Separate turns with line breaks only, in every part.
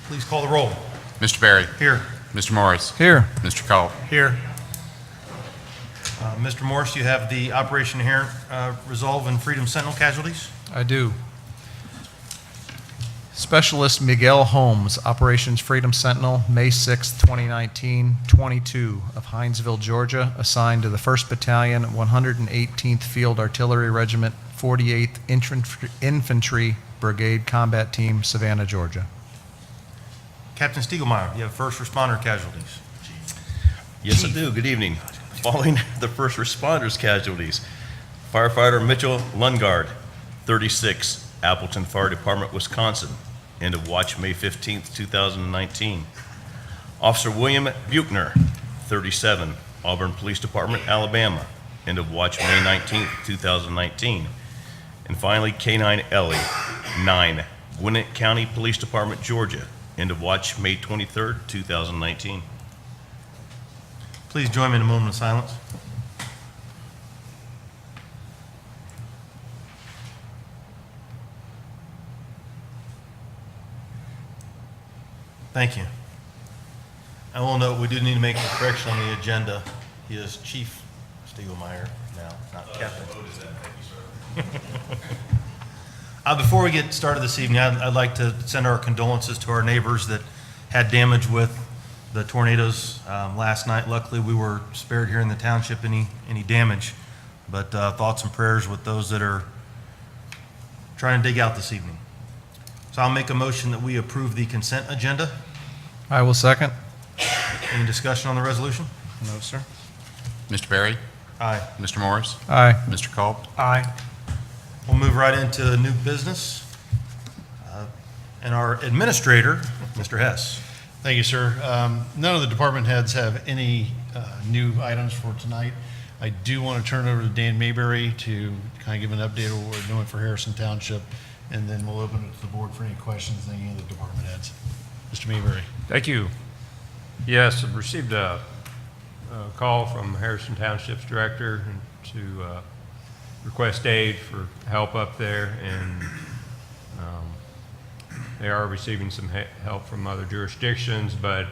Please call the roll.
Mr. Berry.
Here.
Mr. Morris.
Here.
Mr. Culp.
Here. Mr. Morris, you have the Operation Inherent Resolve and Freedom Sentinel casualties?
I do. Specialist Miguel Holmes, Operations Freedom Sentinel, May 6, 2019, 22 of Hinesville, Georgia, assigned to the 1st Battalion, 118th Field Artillery Regiment, 48th Infantry Brigade Combat Team, Savannah, Georgia.
Captain Stiegelmeyer, you have first responder casualties.
Yes, I do. Good evening. Following the first responders casualties, firefighter Mitchell Lungard, 36, Appleton Fire Department, Wisconsin, end of watch May 15th, 2019. Officer William Buchner, 37, Auburn Police Department, Alabama, end of watch May 19th, 2019. And finally, K9 Ellie, 9, Gwinnett County Police Department, Georgia, end of watch May 23rd, 2019.
Please join me in a moment of silence. Thank you. I will note we do need to make a correction on the agenda. He is Chief Stiegelmeyer now, not Captain. Before we get started this evening, I'd like to send our condolences to our neighbors that had damage with the tornadoes last night. Luckily, we were spared here in the township any damage, but thoughts and prayers with those that are trying to dig out this evening. So I'll make a motion that we approve the consent agenda.
I will second.
Any discussion on the resolution?
No, sir.
Mr. Berry.
Aye.
Mr. Morris.
Aye.
Mr. Culp.
Aye.
We'll move right into new business. And our administrator, Mr. Hess.
Thank you, sir. None of the department heads have any new items for tonight. I do want to turn it over to Dan Mayberry to kind of give an update of what we're doing for Harrison Township, and then we'll open it to the board for any questions, any of the department heads. Mr. Mayberry.
Thank you. Yes, I've received a call from Harrison Township's director to request aid for help up there, and they are receiving some help from other jurisdictions, but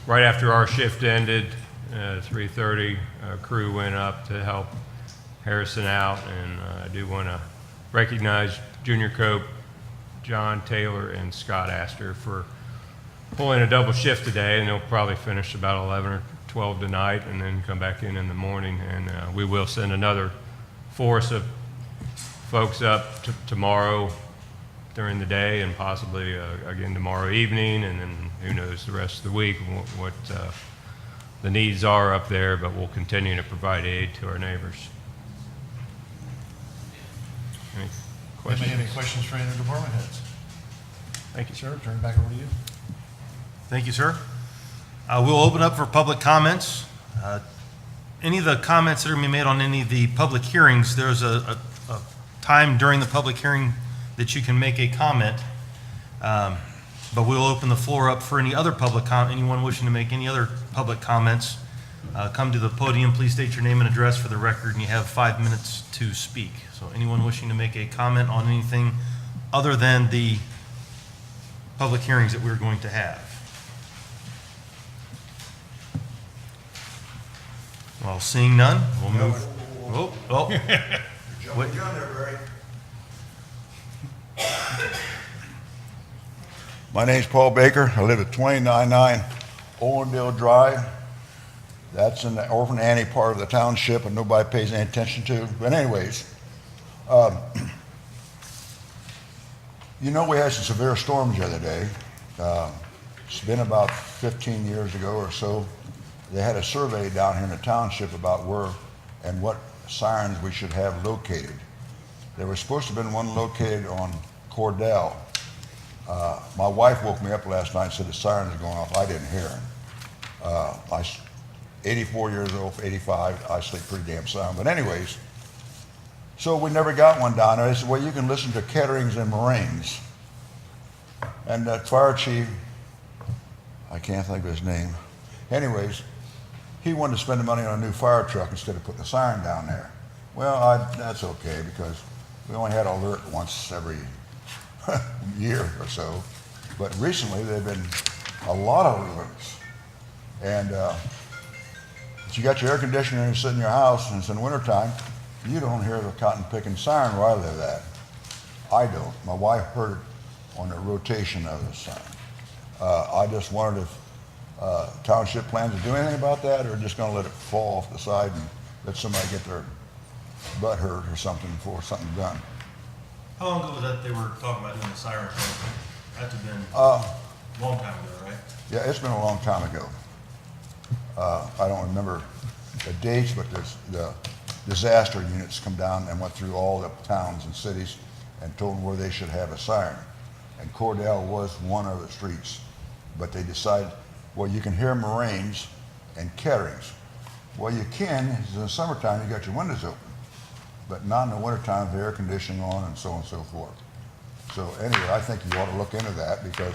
right after our shift ended, 3:30, a crew went up to help Harrison out, and I do want to recognize Junior Cope, John Taylor, and Scott Astor for pulling a double shift today, and they'll probably finish about 11 or 12 tonight and then come back in the morning, and we will send another force of folks up tomorrow during the day, and possibly again tomorrow evening, and then who knows the rest of the week what the needs are up there, but we'll continue to provide aid to our neighbors. Any questions?
Anybody have any questions for any of the department heads?
Thank you.
Sir, turn it back over to you.
Thank you, sir. We'll open up for public comments. Any of the comments that are going to be made on any of the public hearings, there's a time during the public hearing that you can make a comment, but we'll open the floor up for any other public comment. Anyone wishing to make any other public comments, come to the podium. Please state your name and address for the record, and you have 5 minutes to speak. So anyone wishing to make a comment on anything other than the public hearings that we're going to have. Well, seeing none, we'll move. Oh. Wait.
My name's Paul Baker. I live at 299 Owendale Drive. That's in the Orphan Annie part of the township, and nobody pays any attention to. But anyways, you know, we had some severe storms the other day. It's been about 15 years ago or so. They had a survey down here in the township about where and what sirens we should have located. There was supposed to have been one located on Cordell. My wife woke me up last night and said the sirens are going off. I didn't hear them. I'm 84 years old, 85. I sleep pretty damn sound. But anyways, so we never got one down there. They said, well, you can listen to Ketterings and Moraines. And that fire chief, I can't think of his name. Anyways, he wanted to spend the money on a new fire truck instead of putting a siren down there. Well, that's okay, because we only had alert once every year or so. But recently, they've been a lot of alerts. And if you got your air conditioner and you sit in your house and it's in wintertime, you don't hear the cotton picking siren where I live at. I don't. My wife heard it on the rotation of the siren. I just wondered if Township plans to do anything about that, or just gonna let it fall off the side and let somebody get their butt hurt or something before something's done.
How long ago was that they were talking about doing the siren thing? That's been a long time ago, right?
Yeah, it's been a long time ago. I don't remember the dates, but the disaster units come down and went through all the towns and cities and told them where they should have a siren. And Cordell was one of the streets, but they decided, well, you can hear Moraines and Ketterings. Well, you can, is in the summertime, you got your windows open, but not in the wintertime with the air conditioning on and so forth. So anyway, I think you ought to look into that, because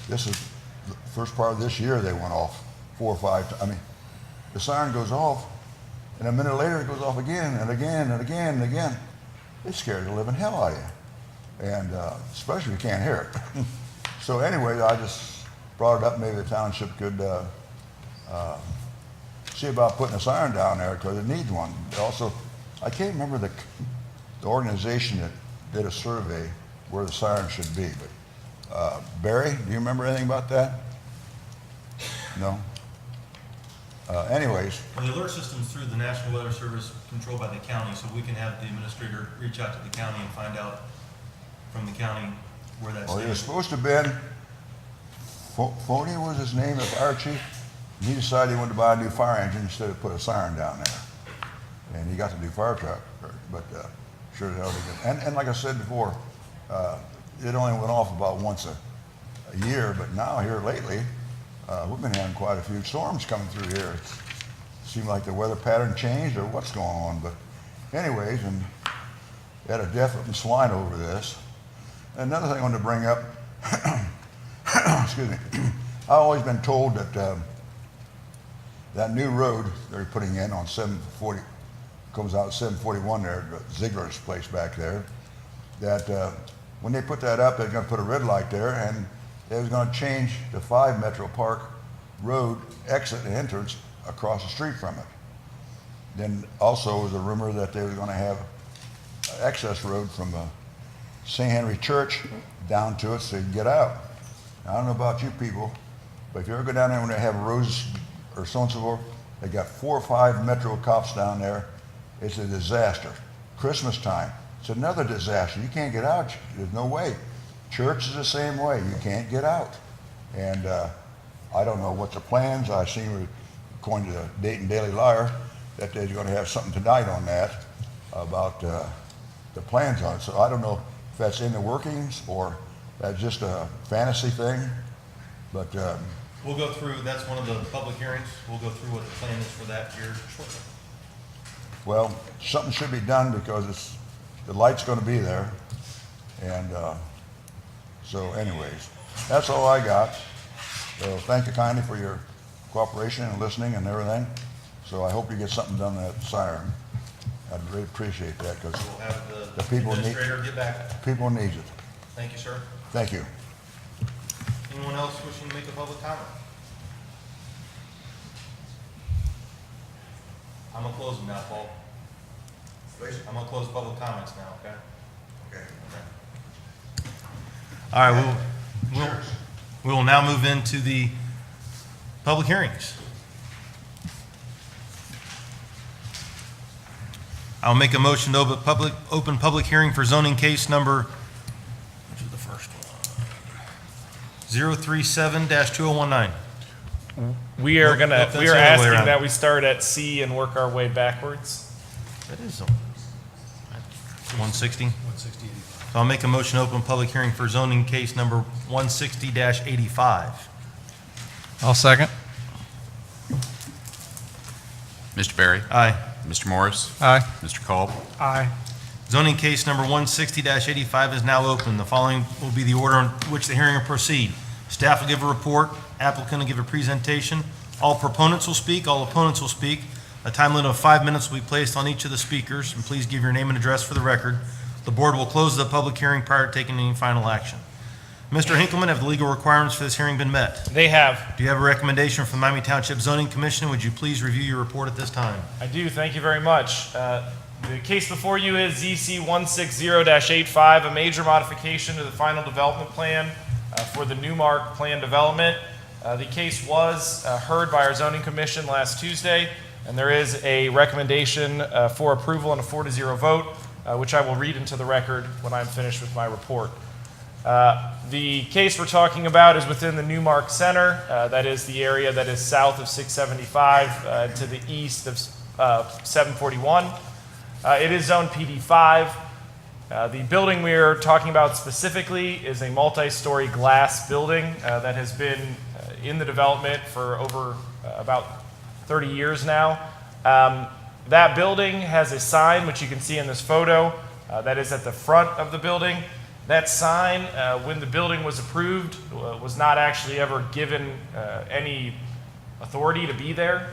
this is the first part of this year they went off 4 or 5 times. I mean, the siren goes off, and a minute later it goes off again and again and again and again. It scared the living hell out of you, and especially if you can't hear it. So anyway, I just brought it up. Maybe the township could see about putting a siren down there, because it needs one. Also, I can't remember the organization that did a survey where the siren should be, but Barry, do you remember anything about that? No? Anyways,
Well, the alert system's through the National Weather Service, controlled by the county, so we can have the administrator reach out to the county and find out from the county where that's
well, he was
standing.
supposed to have been, Phony was his name, the fire chief. And he decided he wanted to buy a new fire engine instead of put a siren down there. And he got the new fire truck, but sure as hell he did. And like I said before, it only went off about once a year, but now here lately, we've been having quite a few storms coming through here. It seemed like the weather pattern changed or what's going on, but anyways, and we had a death in swine over this. Another thing I wanted to bring up, excuse me, I've always been told that that new road they're putting in on 740, comes out 741 there, Ziegler's place back there, that when they put that up, they're going to put a red light there, and they was going to change the 5 Metro Park Road exit and entrance across the street from it. Then also was a rumor that they were going to have an access road from St. Henry Church down to it so you can get out. Now, I don't know about you people, but if you ever go down there when they have roads or so and so forth, they got 4 or 5 Metro cops down there. It's a disaster. Christmas time, it's another disaster. You can't get out. There's no way. Church is the same way. You can't get out. And I don't know what the plans. I seen, according to the Dayton Daily Lyre, that they're going to have something tonight on that about the plans on it. So I don't know if that's in the workings or that's just a fantasy thing. But
We'll go through, that's one of the public hearings. We'll go through what the plan is for that here shortly.
well, something should be done because the light's going to be there. And so anyways, that's all I got. So thank you kindly for your cooperation and listening and everything. So I hope you get something done on that siren. I'd really appreciate that, because
We'll have
The
the
people need-
administrator get back.
people need it.
Thank you, sir.
Thank you.
Anyone else wishing to make a public comment? I'm gonna close them now, Paul. I'm gonna close public comments now, okay?
Okay.
All right, we will now move into the public hearings. I'll make a motion to open public hearing for zoning case number, which is the first one? 037-2019.
We are
Nope,
gonna,
nope, that's
we
the
are
other way
asking
around.
that we start at C and work our way backwards.
That is 160. 160. So I'll make a motion to open public hearing for zoning case number 160-85.
I'll second.
Mr. Barry?
Aye.
Mr. Morris?
Aye.
Mr. Culp?
Aye.
Zoning case number 160-85 is now open. The following will be the order in which the hearing will proceed. Staff will give a report, applicant will give a presentation. All proponents will speak, all opponents will speak. A time limit of 5 minutes will be placed on each of the speakers, and please give your name and address for the record. The board will close the public hearing prior to taking any final action. Mr. Hinkleman, have the legal requirements for this hearing been met?
They have.
Do you have a recommendation from the Miami Township Zoning Commission? Would you please review your report at this time?
I do. Thank you very much. The case before you is ZC 160-85, a major modification to the final development plan for the Newmark Plan Development. The case was heard by our zoning commission last Tuesday, and there is a recommendation for approval and a 4-0 vote, which I will read into the record when I'm finished with my report. The case we're talking about is within the Newmark Center. That is the area that is south of 675 to the east of 741. It is zone PD5. The building we're talking about specifically is a multi-story glass building that has been in the development for over about 30 years now. That building has a sign, which you can see in this photo, that is at the front of the building. That sign, when the building was approved, was not actually ever given any authority to be there.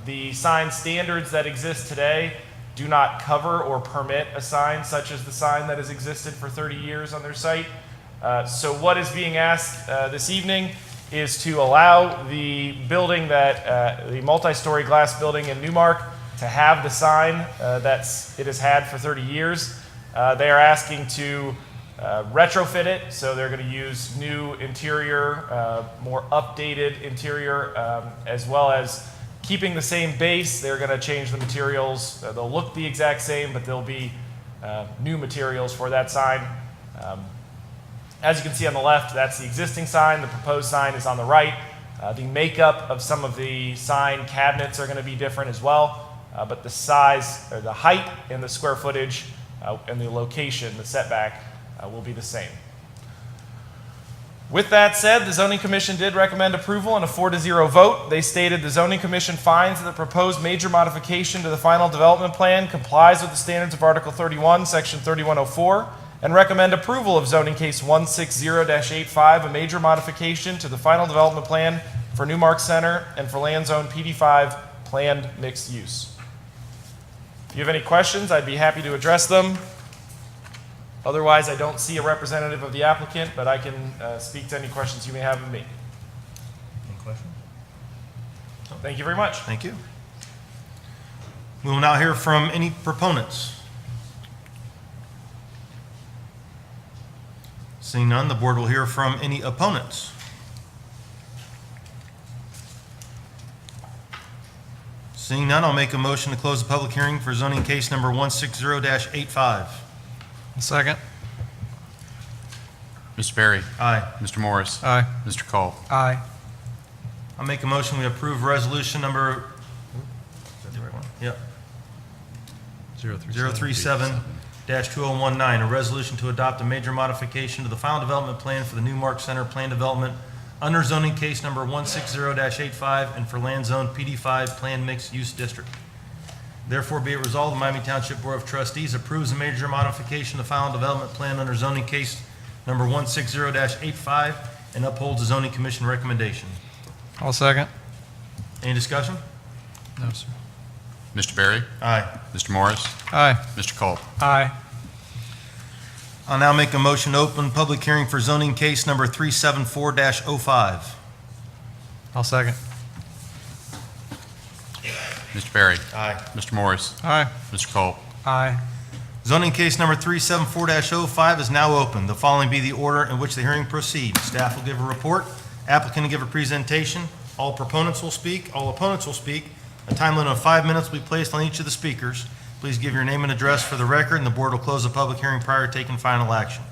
The sign standards that exist today do not cover or permit a sign such as the sign that has existed for 30 years on their site. So what is being asked this evening is to allow the building that, the multi-story glass building in Newmark, to have the sign that it has had for 30 years. They are asking to retrofit it, so they're going to use new interior, more updated interior, as well as keeping the same base. They're going to change the materials. They'll look the exact same, but there'll be new materials for that sign. As you can see on the left, that's the existing sign. The proposed sign is on the right. The makeup of some of the sign cabinets are going to be different as well, but the size, or the height and the square footage and the location, the setback, will be the same. With that said, the Zoning Commission did recommend approval and a 4-0 vote. They stated the Zoning Commission finds that the proposed major modification to the final development plan complies with the standards of Article 31, Section 3104, and recommend approval of zoning case 160-85, a major modification to the final development plan for Newmark Center and for land zone PD5 planned mixed use. If you have any questions, I'd be happy to address them. Otherwise, I don't see a representative of the applicant, but I can speak to any questions you may have of me.
Any questions?
Thank you very much.
Thank you. We will now hear from any proponents. Seeing none, the board will hear from any opponents. Seeing none, I'll make a motion to close the public hearing for zoning case number 160-85.
Second.
Mr. Berry.
Aye.
Mr. Morris.
Aye.
Mr. Culp.
Aye.
I'll make a motion we approve resolution number, is that the right one? Yep. 037-2019, a resolution to adopt a major modification to the final development plan for the Newmark Center Plan Development under zoning case number 160-85 and for land zone PD5 Planned Mixed Use District. Therefore, be it resolved, the Miami Township Board of Trustees approves a major modification to the final development plan under zoning case number 160-85 and upholds the zoning commission recommendation.
I'll second.
Any discussion?
No, sir.
Mr. Berry.
Aye.
Mr. Morris.
Aye.
Mr. Culp.
Aye.
I'll now make a motion to open public hearing for zoning case number 374-05.
I'll second.
Mr. Berry.
Aye.
Mr. Morris.
Aye.
Mr. Culp.
Aye.
Zoning case number 374-05 is now open. The following be the order in which the hearing proceeds. Staff will give a report, applicant will give a presentation, all proponents will speak, all opponents will speak. A time limit of 5 minutes will be placed on each of the speakers. Please give your name and address for the record, and the board will close the public hearing prior to taking final action.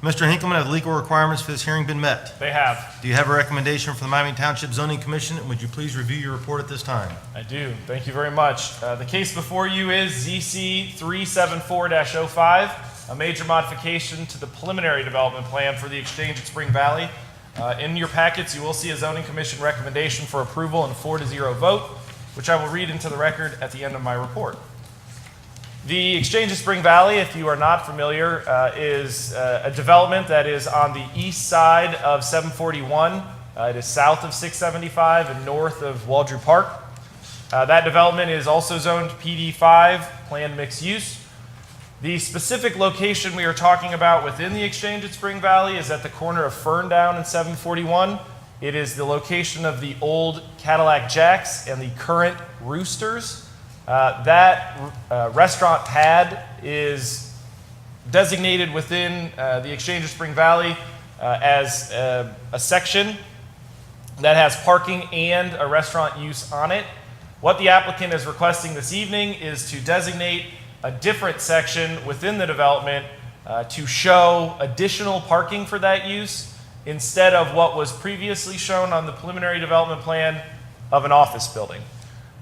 Mr. Hinkleman, have the legal requirements for this hearing been met?
They have.
Do you have a recommendation from the Miami Township Zoning Commission, and would you please review your report at this time?
I do. Thank you very much. The case before you is ZC 374-05, a major modification to the preliminary development plan for the Exchange at Spring Valley. In your packets, you will see a zoning commission recommendation for approval and a 4-0 vote, which I will read into the record at the end of my report. The Exchange at Spring Valley, if you are not familiar, is a development that is on the east side of 741. It is south of 675 and north of Waldrew Park. That development is also zoned PD5, planned mixed use. The specific location we are talking about within the Exchange at Spring Valley is at the corner of Ferndown and 741. It is the location of the old Cadillac Jacks and the current Roosters. That restaurant pad is designated within the Exchange of Spring Valley as a section that has parking and a restaurant use on it. What the applicant is requesting this evening is to designate a different section within the development to show additional parking for that use instead of what was previously shown on the preliminary development plan of an office building.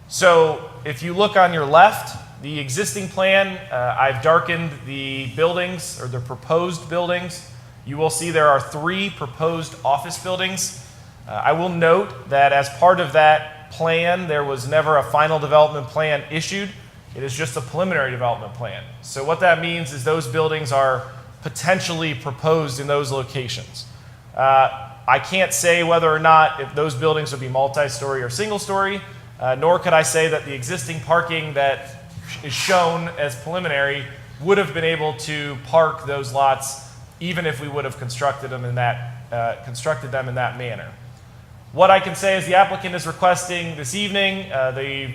So if you look on your left, the existing plan, I've darkened the buildings or the proposed buildings. You will see there are 3 proposed office buildings. I will note that as part of that plan, there was never a final development plan issued. It is just a preliminary development plan. So what that means is those buildings are potentially proposed in those locations. I can't say whether or not if those buildings would be multi-story or single-story, nor could I say that the existing parking that is shown as preliminary would have been able to park those lots even if we would have constructed them in that manner. What I can say is the applicant is requesting this evening, the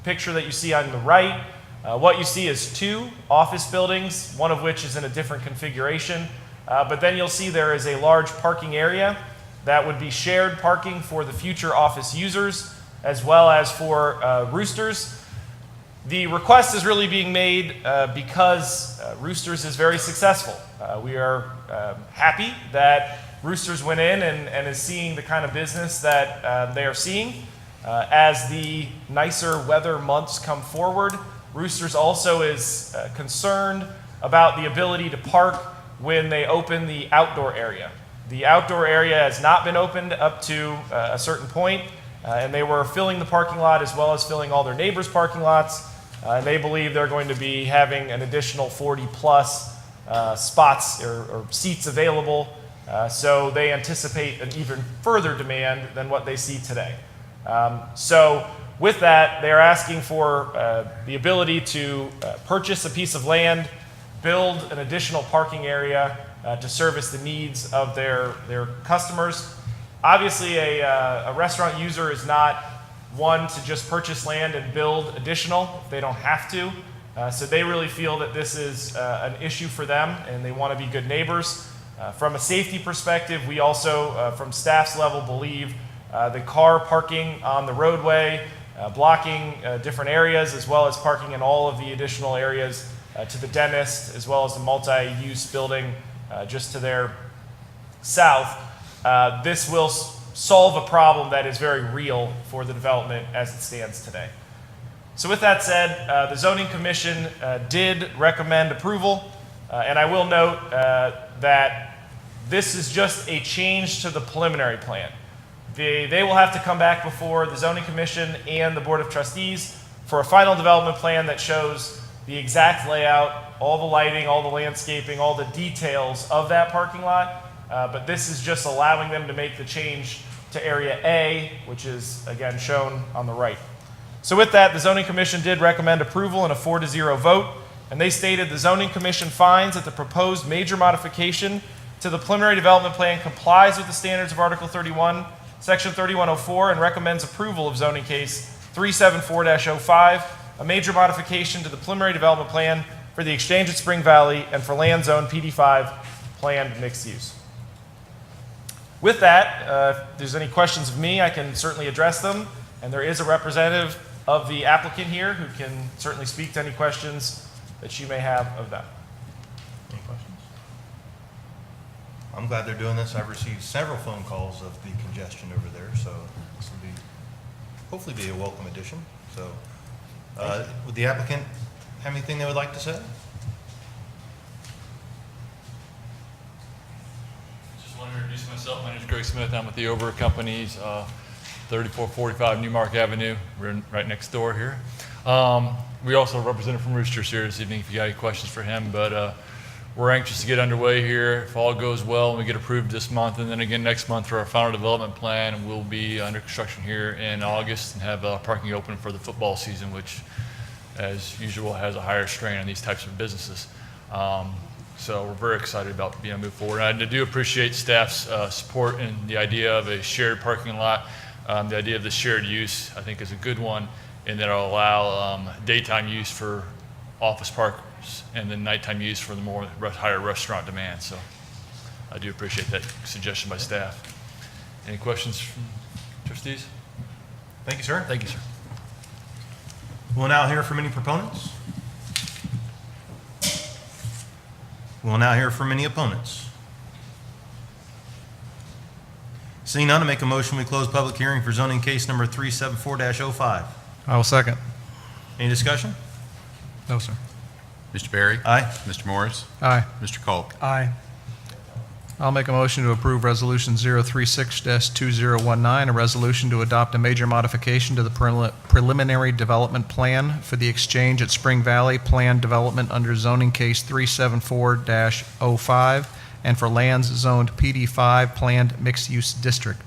picture that you see on the right, what you see is 2 office buildings, one of which is in a different configuration. But then you'll see there is a large parking area that would be shared parking for the future office users as well as for Roosters. The request is really being made because Roosters is very successful. We are happy that Roosters went in and is seeing the kind of business that they are seeing. As the nicer weather months come forward, Roosters also is concerned about the ability to park when they open the outdoor area. The outdoor area has not been opened up to a certain point, and they were filling the parking lot as well as filling all their neighbors' parking lots. And they believe they're going to be having an additional 40-plus spots or seats available. So they anticipate an even further demand than what they see today. So with that, they're asking for the ability to purchase a piece of land, build an additional parking area to service the needs of their customers. Obviously, a restaurant user is not one to just purchase land and build additional if they don't have to. So they really feel that this is an issue for them and they want to be good neighbors. From a safety perspective, we also, from staff's level, believe the car parking on the roadway, blocking different areas, as well as parking in all of the additional areas to the dentist, as well as the multi-use building just to their south. This will solve a problem that is very real for the development as it stands today. So with that said, the Zoning Commission did recommend approval, and I will note that this is just a change to the preliminary plan. They will have to come back before the Zoning Commission and the Board of Trustees for a final development plan that shows the exact layout, all the lighting, all the landscaping, all the details of that parking lot. But this is just allowing them to make the change to Area A, which is, again, shown on the right. So with that, the Zoning Commission did recommend approval in a 4-0 vote, and they stated the Zoning Commission finds that the proposed major modification to the preliminary development plan complies with the standards of Article 31, Section 3104, and recommends approval of zoning case 374-05, a major modification to the preliminary development plan for the Exchange at Spring Valley and for land zone PD5 planned mixed use. With that, if there's any questions of me, I can certainly address them, and there is a representative of the applicant here who can certainly speak to any questions that you may have of them.
Any questions? I'm glad they're doing this. I've received several phone calls of the congestion over there, so this will be, hopefully be a welcome addition. So, would the applicant have anything they would like to say?
Just want to introduce myself. My name is Greg Smith. I'm with the Ober Companies, 3445 Newmark Avenue. We're right next door here. We also have a representative from Roosters here this evening if you got any questions for him, but we're anxious to get underway here. If all goes well and we get approved this month and then again next month for our final development plan, and we'll be under construction here in August and have parking open for the football season, which as usual has a higher strain on these types of businesses. So we're very excited about being able to move forward. And I do appreciate staff's support in the idea of a shared parking lot. The idea of the shared use, I think, is a good one, and that will allow daytime use for office parkers and then nighttime use for the more higher restaurant demand. So I do appreciate that suggestion by staff. Any questions from trustees?
Thank you, sir.
Thank you, sir.
We'll now hear from any proponents. We'll now hear from any opponents. Seeing none, I make a motion we close public hearing for zoning case number 374-05.
I will second.
Any discussion?
No, sir.
Mr. Berry?
Aye.
Mr. Morris?
Aye.
Mr. Culp?
Aye. I'll make a motion to approve Resolution 036-2019, a resolution to adopt a major modification to the preliminary development plan for the exchange at Spring Valley Planned Development under zoning case 374-05 and for lands zoned PD5 Planned Mixed-Use District.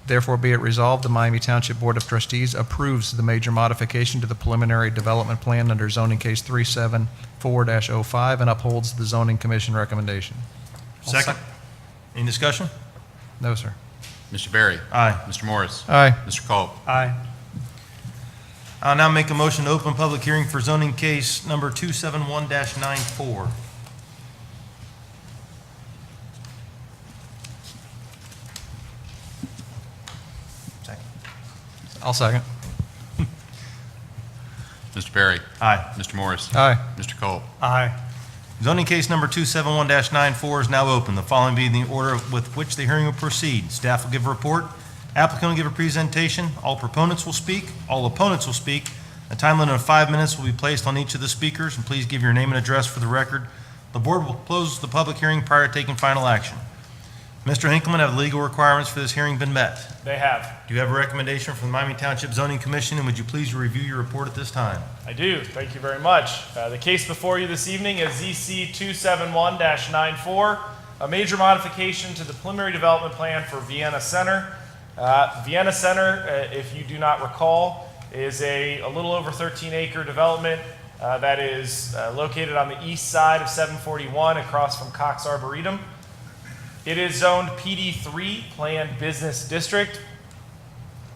Therefore, be it resolved, the Miami Township Board of Trustees approves the major modification to the preliminary development plan under zoning case 374-05 and upholds the zoning commission recommendation.
Second. Any discussion?
No, sir.
Mr. Berry?
Aye.
Mr. Morris?
Aye.
Mr. Culp?
Aye.
I'll now make a motion to open public hearing for zoning case number 271-94. Second.
I'll second.
Mr. Berry?
Aye.
Mr. Morris?
Aye.
Mr. Culp?
Aye.
Zoning case number 271-94 is now open. The following being the order with which the hearing will proceed. Staff will give a report. Applicant will give a presentation. All proponents will speak. All opponents will speak. A time limit of 5 minutes will be placed on each of the speakers, and please give your name and address for the record. The board will close the public hearing prior to taking final action. Mr. Hinkleman, have the legal requirements for this hearing been met?
They have.
Do you have a recommendation from the Miami Township Zoning Commission, and would you please review your report at this time?
I do. Thank you very much. The case before you this evening is ZC 271-94, a major modification to the preliminary development plan for Vienna Center. Vienna Center, if you do not recall, is a little over 13-acre development that is located on the east side of 741 across from Cox Arboretum. It is zoned PD3, Planned Business District.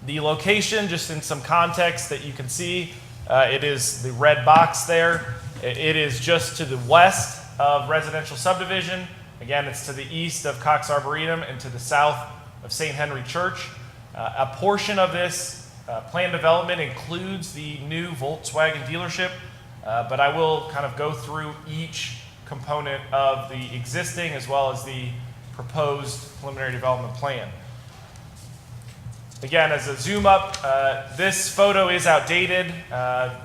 The location, just in some context that you can see, it is the red box there. It is just to the west of residential subdivision. Again, it's to the east of Cox Arboretum and to the south of St. Henry Church. A portion of this planned development includes the new Volkswagen dealership, but I will kind of go through each component of the existing as well as the proposed preliminary development plan. Again, as a zoom up, this photo is outdated.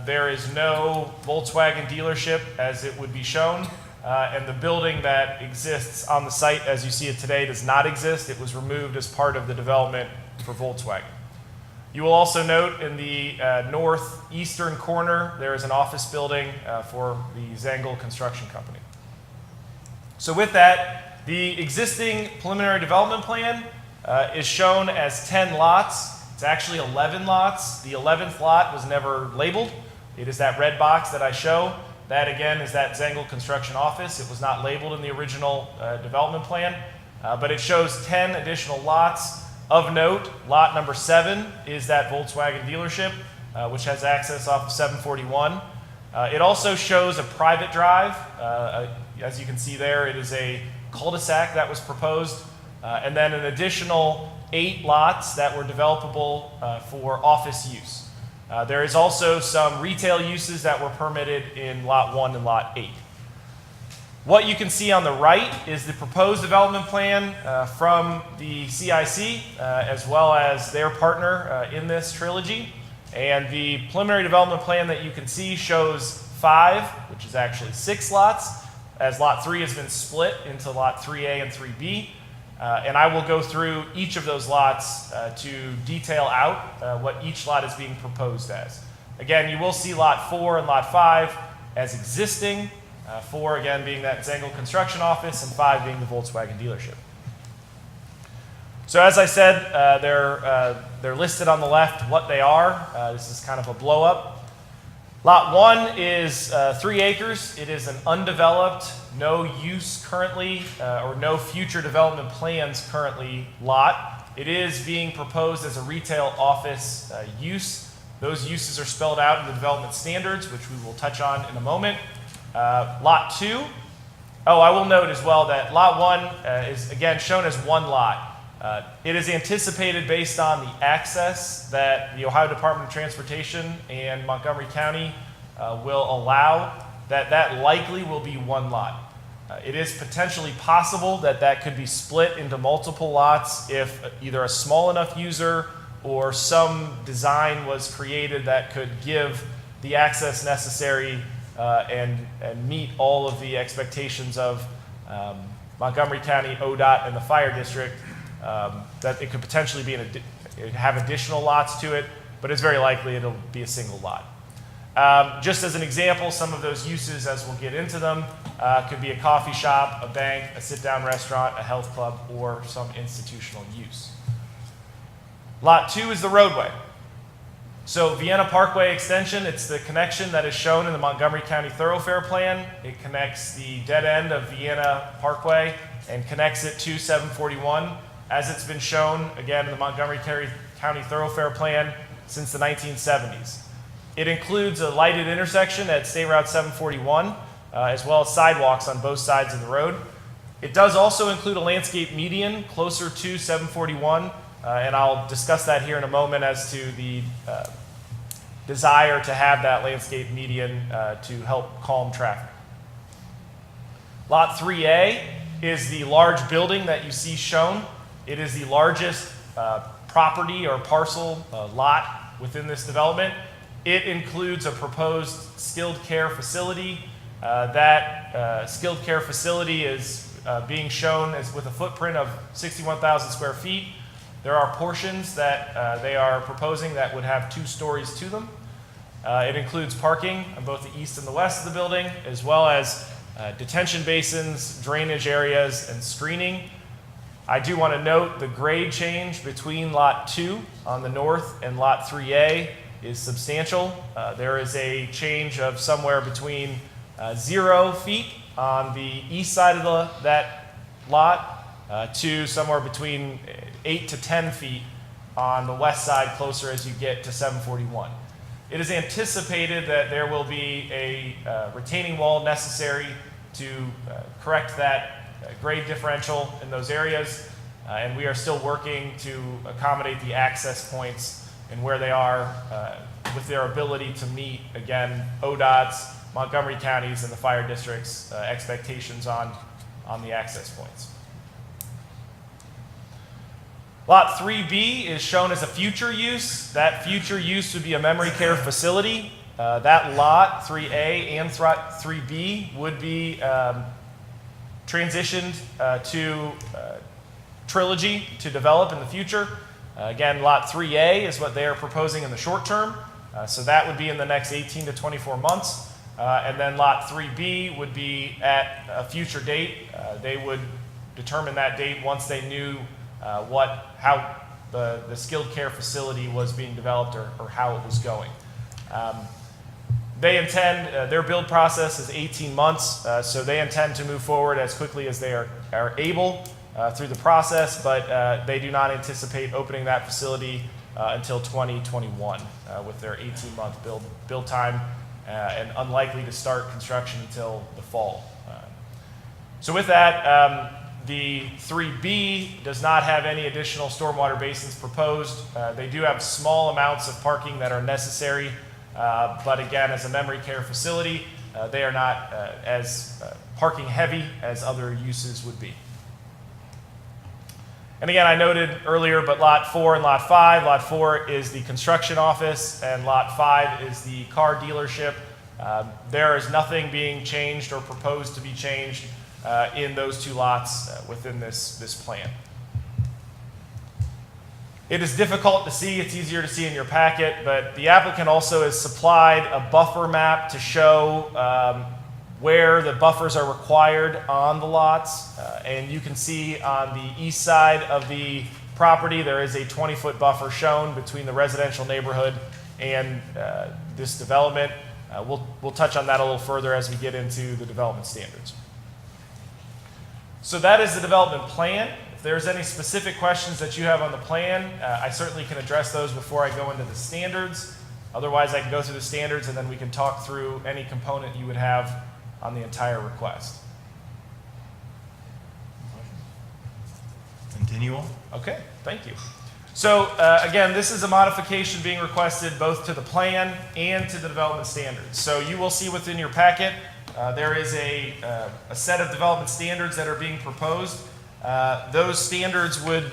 There is no Volkswagen dealership as it would be shown, and the building that exists on the site as you see it today does not exist. It was removed as part of the development for Volkswagen. You will also note in the northeastern corner there is an office building for the Zengel Construction Company. So with that, the existing preliminary development plan is shown as 10 lots. It's actually 11 lots. The 11th lot was never labeled. It is that red box that I show. That again is that Zengel Construction Office. It was not labeled in the original development plan, but it shows 10 additional lots. Of note, lot number 7 is that Volkswagen dealership, which has access off of 741. It also shows a private drive. As you can see there, it is a cul-de-sac that was proposed, and then an additional 8 lots that were developable for office use. There is also some retail uses that were permitted in Lot 1 and Lot 8. What you can see on the right is the proposed development plan from the CIC, as well as their partner in this trilogy. And the preliminary development plan that you can see shows 5, which is actually 6 lots, as Lot 3 has been split into Lot 3A and 3B. And I will go through each of those lots to detail out what each lot is being proposed as. Again, you will see Lot 4 and Lot 5 as existing, 4 again being that Zengel Construction Office, and 5 being the Volkswagen dealership. So as I said, they're listed on the left what they are. This is kind of a blow-up. Lot 1 is 3 acres. It is an undeveloped, no use currently, or no future development plans currently lot. It is being proposed as a retail office use. Those uses are spelled out in the development standards, which we will touch on in a moment. Lot 2, I will note as well that Lot 1 is again shown as one lot. It is anticipated based on the access that the Ohio Department of Transportation and Montgomery County will allow, that likely will be one lot. It is potentially possible that that could be split into multiple lots if either a small enough user or some design was created that could give the access necessary and meet all of the expectations of Montgomery County, ODOT, and the fire district. That it could potentially be have additional lots to it, but it's very likely it'll be a single lot. Just as an example, some of those uses, as we'll get into them, could be a coffee shop, a bank, a sit-down restaurant, a health club, or some institutional use. Lot 2 is the roadway. So Vienna Parkway Extension, it's the connection that is shown in the Montgomery County Thoroughfare Plan. It connects the dead end of Vienna Parkway and connects it to 741. As it's been shown, again, in the Montgomery County Thoroughfare Plan since the 1970s. It includes a lighted intersection at State Route 741, as well as sidewalks on both sides of the road. It does also include a landscape median closer to 741, and I'll discuss that here in a moment as to the desire to have that landscape median to help calm traffic. Lot 3A is the large building that you see shown. It is the largest property or parcel lot within this development. It includes a proposed skilled care facility. That skilled care facility is being shown as with a footprint of 61,000 square feet. There are portions that they are proposing that would have 2 stories to them. It includes parking on both the east and the west of the building, as well as detention basins, drainage areas, and screening. I do want to note the grade change between Lot 2 on the north and Lot 3A is substantial. There is a change of somewhere between 0 feet on the east side of that lot to somewhere between 8 to 10 feet on the west side, closer as you get to 741. It is anticipated that there will be a retaining wall necessary to correct that grade differential in those areas, and we are still working to accommodate the access points and where they are with their ability to meet, again, ODOT's, Montgomery County's, and the fire district's expectations on the access points. Lot 3B is shown as a future use. That future use would be a memory care facility. That lot, 3A and 3B, would be transitioned to Trilogy to develop in the future. Again, Lot 3A is what they are proposing in the short term. So that would be in the next 18 to 24 months. And then Lot 3B would be at a future date. They would determine that date once they knew how the skilled care facility was being developed or how it was going. They intend, their build process is 18 months, so they intend to move forward as quickly as they are able through the process, but they do not anticipate opening that facility until 2021 with their 18-month build time and unlikely to start construction until the fall. So with that, the 3B does not have any additional stormwater basins proposed. They do have small amounts of parking that are necessary, but again, as a memory care facility, they are not as parking heavy as other uses would be. And again, I noted earlier, but Lot 4 and Lot 5, Lot 4 is the construction office and Lot 5 is the car dealership. There is nothing being changed or proposed to be changed in those 2 lots within this plan. It is difficult to see, it's easier to see in your packet, but the applicant also has supplied a buffer map to show where the buffers are required on the lots. And you can see on the east side of the property, there is a 20-foot buffer shown between the residential neighborhood and this development. We'll touch on that a little further as we get into the development standards. So that is the development plan. If there's any specific questions that you have on the plan, I certainly can address those before I go into the standards. Otherwise, I can go through the standards and then we can talk through any component you would have on the entire request.
Continual.
Okay, thank you. So again, this is a modification being requested both to the plan and to the development standards. So you will see within your packet, there is a set of development standards that are being proposed. Those standards would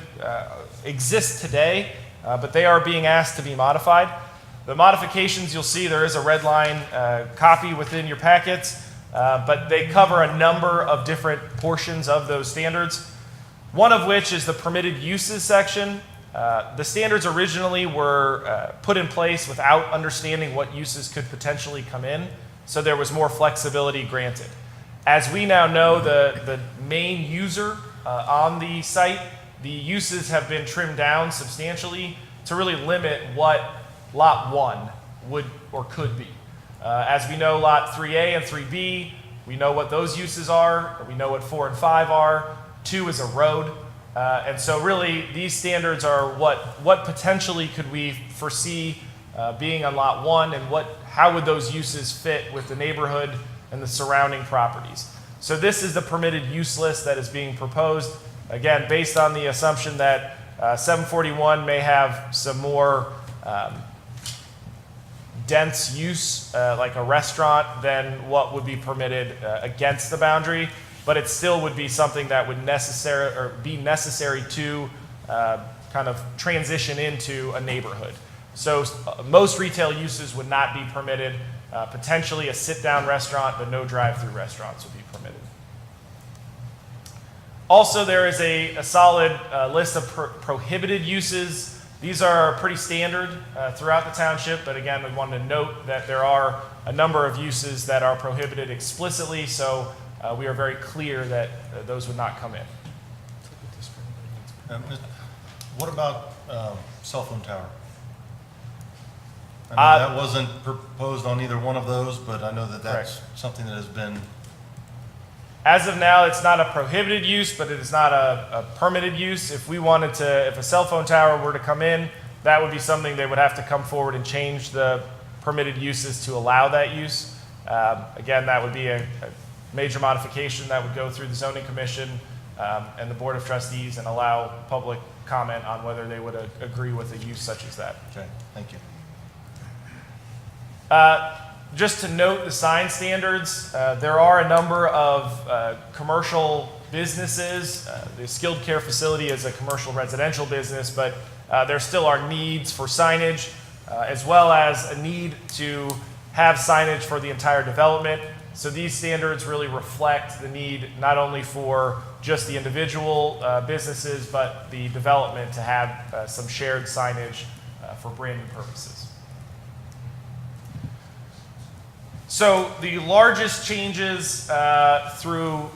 exist today, but they are being asked to be modified. The modifications, you'll see there is a red line copy within your packets, but they cover a number of different portions of those standards. One of which is the permitted uses section. The standards originally were put in place without understanding what uses could potentially come in, so there was more flexibility granted. As we now know, the main user on the site, the uses have been trimmed down substantially to really limit what Lot 1 would or could be. As we know, Lot 3A and 3B, we know what those uses are, we know what 4 and 5 are, 2 is a road. And so really, these standards are what potentially could we foresee being on Lot 1, and how would those uses fit with the neighborhood and the surrounding properties. So this is the permitted use list that is being proposed, again, based on the assumption that 741 may have some more dense use, like a restaurant, than what would be permitted against the boundary. But it still would be something that would be necessary to kind of transition into a neighborhood. So most retail uses would not be permitted. Potentially a sit-down restaurant, but no drive-through restaurants would be permitted. Also, there is a solid list of prohibited uses. These are pretty standard throughout the township, but again, we wanted to note that there are a number of uses that are prohibited explicitly, so we are very clear that those would not come in.
What about cell phone tower? I know that wasn't proposed on either one of those, but I know that that's something that has been...
As of now, it's not a prohibited use, but it is not a permitted use. If we wanted to, if a cell phone tower were to come in, that would be something they would have to come forward and change the permitted uses to allow that use. Again, that would be a major modification that would go through the zoning commission and the board of trustees and allow public comment on whether they would agree with a use such as that.
Okay, thank you.
Just to note the sign standards, there are a number of commercial businesses. The skilled care facility is a commercial residential business, but there still are needs for signage, as well as a need to have signage for the entire development. So these standards really reflect the need not only for just the individual businesses, but the development to have some shared signage for branding purposes. So the largest changes they're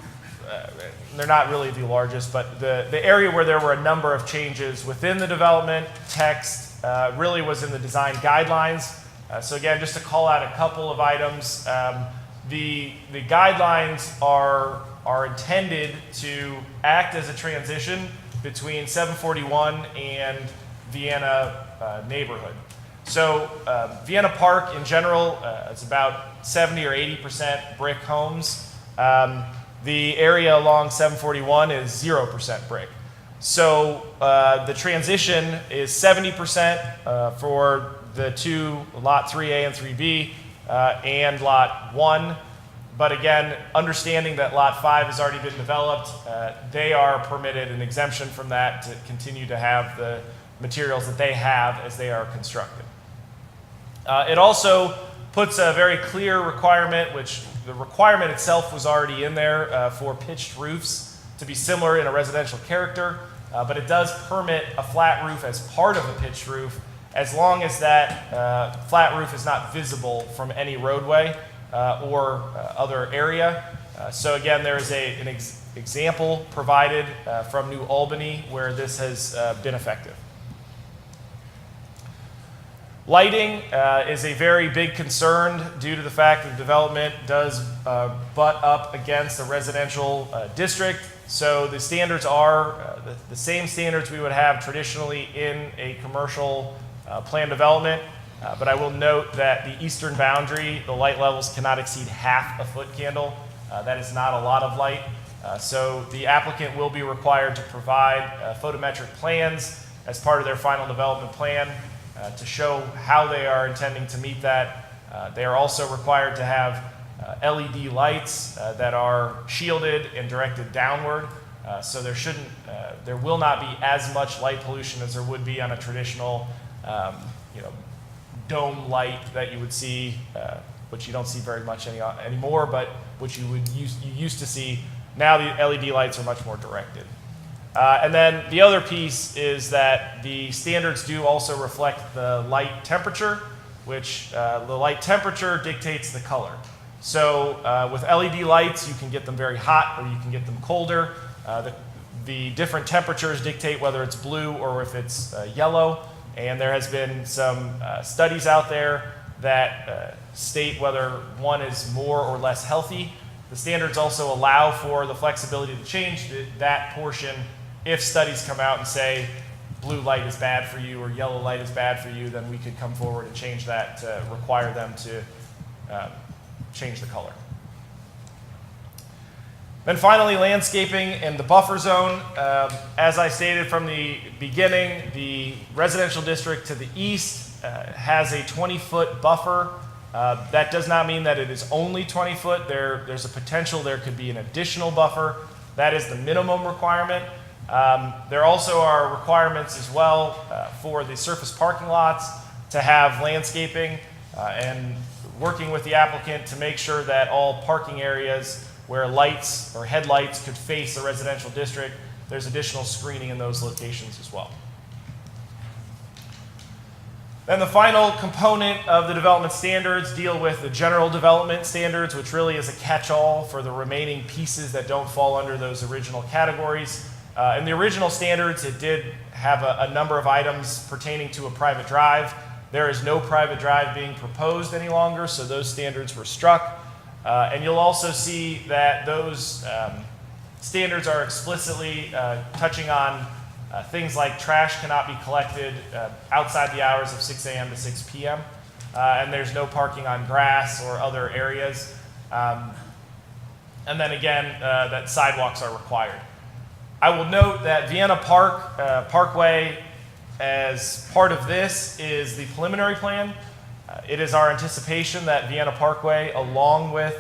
not really the largest, but the area where there were a number of changes within the development text really was in the design guidelines. So again, just to call out a couple of items, the guidelines are intended to act as a transition between 741 and Vienna neighborhood. So Vienna Park in general, it's about 70 or 80% brick homes. The area along 741 is 0% brick. So the transition is 70% for the two, Lot 3A and 3B, and Lot 1. But again, understanding that Lot 5 has already been developed, they are permitted an exemption from that to continue to have the materials that they have as they are constructed. It also puts a very clear requirement, which the requirement itself was already in there for pitched roofs to be similar in a residential character, but it does permit a flat roof as part of a pitched roof as long as that flat roof is not visible from any roadway or other area. So again, there is an example provided from New Albany where this has been effective. Lighting is a very big concern due to the fact that the development does butt up against a residential district. So the standards are the same standards we would have traditionally in a commercial plan development. But I will note that the eastern boundary, the light levels cannot exceed half a foot candle. That is not a lot of light. So the applicant will be required to provide photometric plans as part of their final development plan to show how they are intending to meet that. They are also required to have LED lights that are shielded and directed downward. So there will not be as much light pollution as there would be on a traditional, dome light that you would see, which you don't see very much anymore, but which you used to see. Now the LED lights are much more directed. And then the other piece is that the standards do also reflect the light temperature, which the light temperature dictates the color. So with LED lights, you can get them very hot or you can get them colder. The different temperatures dictate whether it's blue or if it's yellow. And there has been some studies out there that state whether one is more or less healthy. The standards also allow for the flexibility to change that portion if studies come out and say blue light is bad for you or yellow light is bad for you, then we could come forward and change that to require them to change the color. Then finally, landscaping and the buffer zone. As I stated from the beginning, the residential district to the east has a 20-foot buffer. That does not mean that it is only 20 foot. There's a potential there could be an additional buffer. That is the minimum requirement. There also are requirements as well for the surface parking lots to have landscaping and working with the applicant to make sure that all parking areas where lights or headlights could face a residential district, there's additional screening in those locations as well. Then the final component of the development standards deal with the general development standards, which really is a catch-all for the remaining pieces that don't fall under those original categories. In the original standards, it did have a number of items pertaining to a private drive. There is no private drive being proposed any longer, so those standards were struck. And you'll also see that those standards are explicitly touching on things like trash cannot be collected outside the hours of 6 a.m. to 6 p.m. And there's no parking on grass or other areas. And then again, that sidewalks are required. I will note that Vienna Parkway, as part of this, is the preliminary plan. It is our anticipation that Vienna Parkway,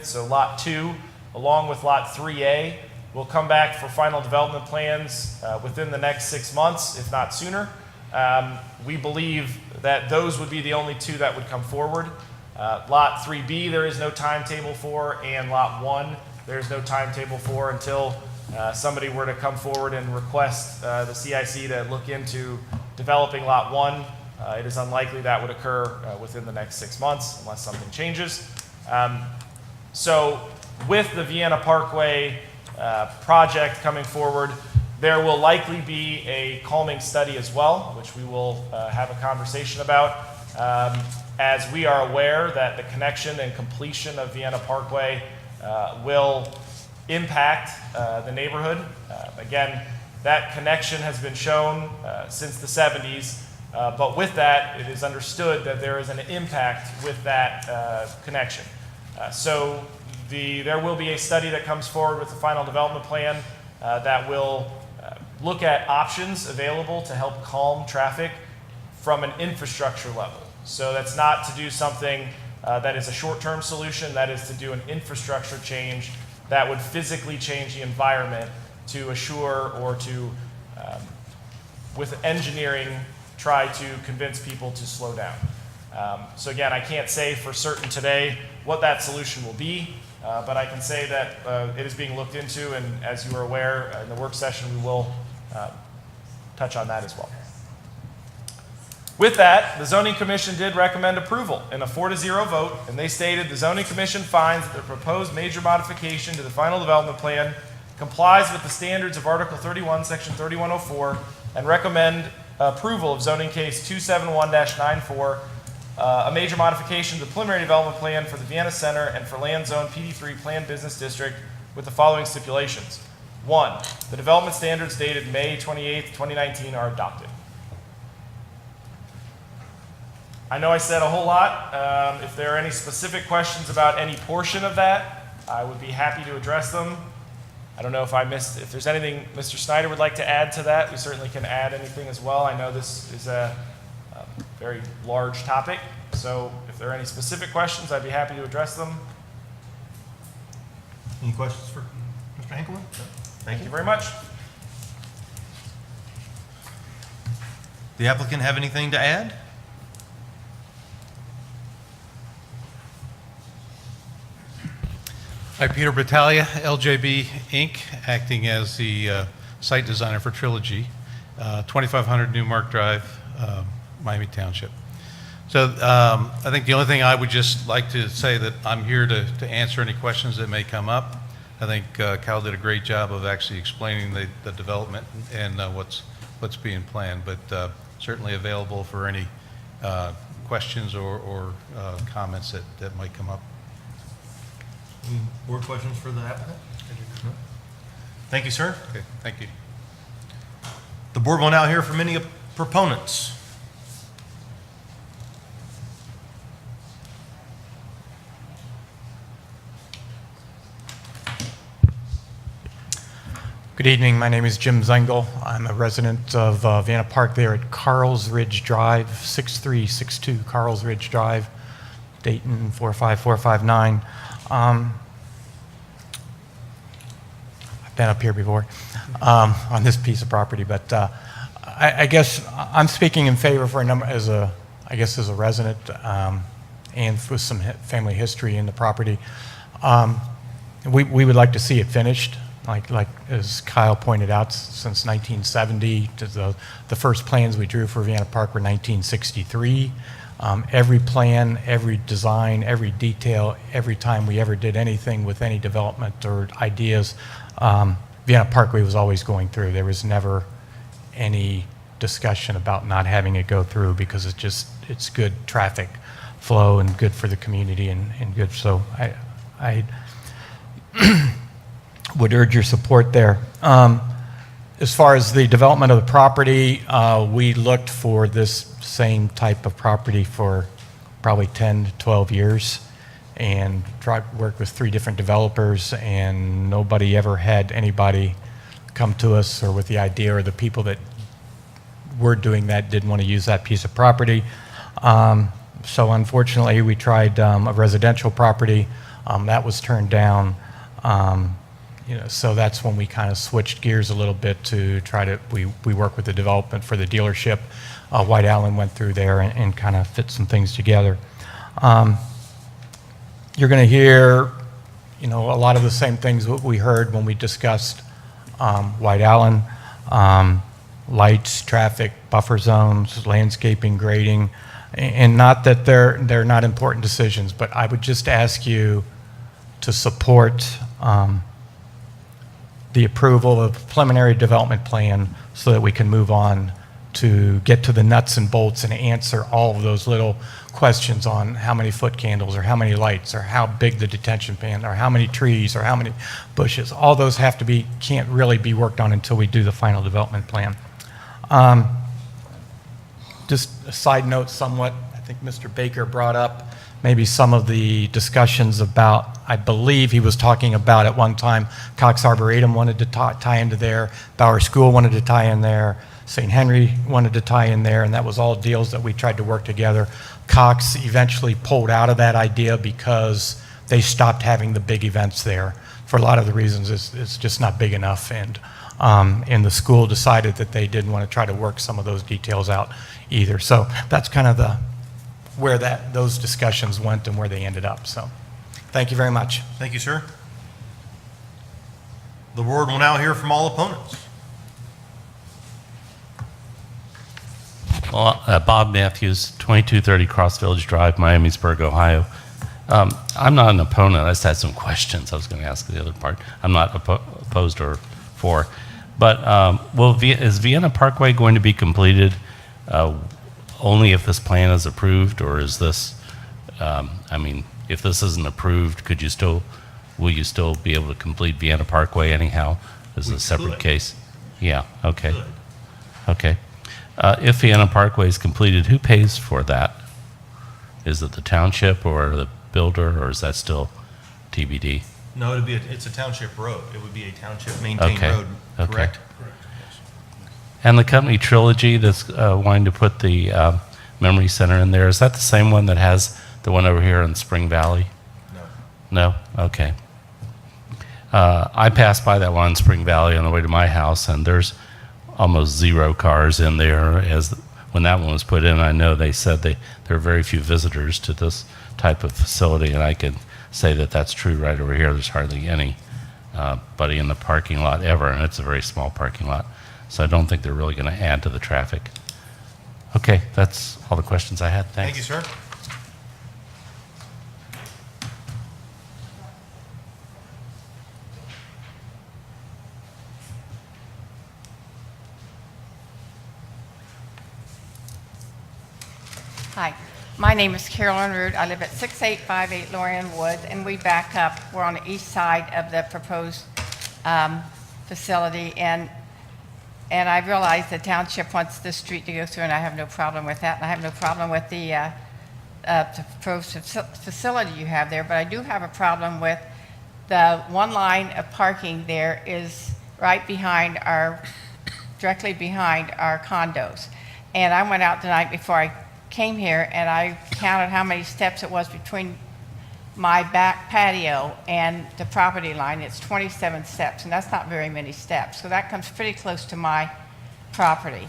so Lot 2, along with Lot 3A, will come back for final development plans within the next 6 months, if not sooner. We believe that those would be the only two that would come forward. Lot 3B, there is no timetable for, and Lot 1, there is no timetable for until somebody were to come forward and request the CIC to look into developing Lot 1. It is unlikely that would occur within the next 6 months unless something changes. So with the Vienna Parkway project coming forward, there will likely be a calming study as well, which we will have a conversation about, as we are aware that the connection and completion of Vienna Parkway will impact the neighborhood. Again, that connection has been shown since the 70s, but with that, it is understood that there is an impact with that connection. So there will be a study that comes forward with the final development plan that will look at options available to help calm traffic from an infrastructure level. So that's not to do something that is a short-term solution, that is to do an infrastructure change that would physically change the environment to assure or to, with engineering, try to convince people to slow down. So again, I can't say for certain today what that solution will be, but I can say that it is being looked into, and as you are aware, in the work session, we will touch on that as well. With that, the Zoning Commission did recommend approval in a 4-0 vote, and they stated the Zoning Commission finds that the proposed major modification to the final development plan complies with the standards of Article 31, Section 3104, and recommend approval of zoning case 271-94 A major modification to the preliminary development plan for the Vienna Center and for Land Zone PD3 Planned Business District with the following stipulations. 1, the development standards dated May 28, 2019 are adopted. I know I said a whole lot. If there are any specific questions about any portion of that, I would be happy to address them. I don't know if if there's anything Mr. Snyder would like to add to that, we certainly can add anything as well. I know this is a very large topic, so if there are any specific questions, I'd be happy to address them.
Any questions for Mr. Hankelman?
Thank you very much.
The applicant have anything to add?
Hi, Peter Battaglia, LJB Inc., acting as the site designer for Trilogy, 2500 Newmark Drive, Miami Township. So I think the only thing I would just like to say that I'm here to answer any questions that may come up. I think Kyle did a great job of actually explaining the development and what's being planned, but certainly available for any questions or comments that might come up.
Any more questions for the applicant? No? Thank you, sir.
Okay, thank you.
The board will now hear from any proponents.
Good evening. My name is Jim Zengel. I'm a resident of Vanna Park there at Carl's Ridge Drive, 6362 Carl's Ridge Drive, Dayton 45459. I've been up here before on this piece of property, but I guess I'm speaking in favor for a number as a resident and with some family history in the property. We would like to see it finished. Like as Kyle pointed out, since 1970, the first plans we drew for Vienna Park were 1963. Every plan, every design, every detail, every time we ever did anything with any development or ideas, Vienna Parkway was always going through. There was never any discussion about not having it go through because it's good traffic flow and good for the community and good. So I would urge your support there. As far as the development of the property, we looked for this same type of property for probably 10 to 12 years and worked with 3 different developers, and nobody ever had anybody come to us or with the idea, or the people that were doing that didn't want to use that piece of property. So unfortunately, we tried a residential property. That was turned down. So that's when we kind of switched gears a little bit to try to, we work with the development for the dealership. White Allen went through there and kind of fit some things together. You're going to hear, a lot of the same things what we heard when we discussed White Allen, lights, traffic, buffer zones, landscaping, grading, and not that they're not important decisions, but I would just ask you to support the approval of preliminary development plan so that we can move on to get to the nuts and bolts and answer all of those little questions on how many foot candles or how many lights or how big the detention pan or how many trees or how many bushes. All those can't really be worked on until we do the final development plan. Just a side note somewhat, I think Mr. Baker brought up maybe some of the discussions about, I believe he was talking about at one time, Cox Arboretum wanted to tie into there, Bauer School wanted to tie in there, St. Henry wanted to tie in there, and that was all deals that we tried to work together. Cox eventually pulled out of that idea because they stopped having the big events there. For a lot of the reasons, it's just not big enough, and the school decided that they didn't want to try to work some of those details out either. So that's kind of where those discussions went and where they ended up. So thank you very much.
Thank you, sir. The board will now hear from all opponents.
Well, Bob Matthews, 2230 Cross Village Drive, Miamisburg, Ohio. I'm not an opponent. I just had some questions I was going to ask the other part. I'm not opposed or for. But is Vienna Parkway going to be completed only if this plan is approved, or is this, I mean, if this isn't approved, will you still be able to complete Vienna Parkway anyhow? Is it a separate
could.
case? Yeah, okay.
Good.
Okay. If Vienna Parkway is completed, who pays for that? Is it the township or the builder, or is that still TBD?
No, it's a township road. It would be a township maintained
Okay,
road,
okay.
correct?
And the company Trilogy that's wanting to put the memory center in there, is that the same one that has the one over here in Spring Valley?
No.
No? Okay. I passed by that one in Spring Valley on the way to my house, and there's almost 0 cars in there. When that one was put in, I know they said there are very few visitors to this type of facility, and I can say that that's true right over here. There's hardly anybody in the parking lot ever, and it's a very small parking lot. So I don't think they're really going to add to the traffic. Okay, that's all the questions I had. Thanks.
Thank you, sir.
Hi, my name is Carolyn Root. I live at 6858 Lorraine Woods, and we back up. We're on the east side of the proposed facility, and I realize the township wants this street to go through, and I have no problem with that, and I have no problem with the proposed facility you have there, but I do have a problem with the one line of parking there is right behind directly behind our condos. And I went out the night before I came here, and I counted how many steps it was between my back patio and the property line. It's 27 steps, and that's not very many steps. So that comes pretty close to my property.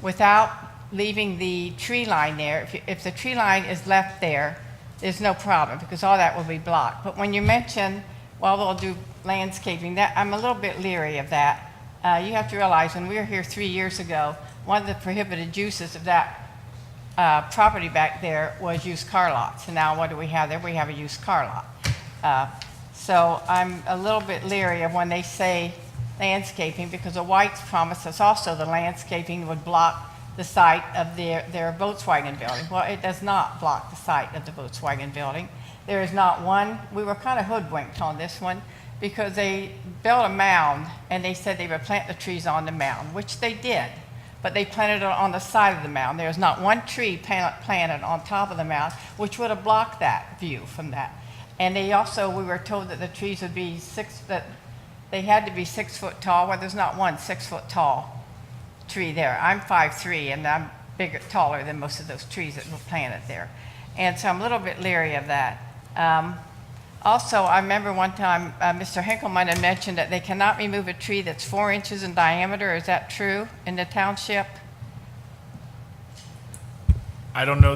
Without leaving the tree line there, if the tree line is left there, there's no problem, because all that will be blocked. But when you mention, well, they'll do landscaping, I'm a little bit leery of that. You have to realize, when we were here 3 years ago, one of the prohibited uses of that property back there was used car lots. And now what do we have there? We have a used car lot. So I'm a little bit leery of when they say landscaping, because the Whites promised us also the landscaping would block the site of their Volkswagen building. Well, it does not block the site of the Volkswagen building. There is not one. We were kind of hoodwinked on this one, because they built a mound and they said they would plant the trees on the mound, which they did. But they planted it on the side of the mound. There's not one tree planted on top of the mound, which would have blocked that view from that. And we were told that the trees would be that they had to be 6 foot tall. Well, there's not one 6 foot tall tree there. I'm 5'3", and I'm taller than most of those trees that were planted there. And so I'm a little bit leery of that. Also, I remember one time Mr. Hinkleman had mentioned that they cannot remove a tree that's 4 inches in diameter. Is that true in the township?
I don't know,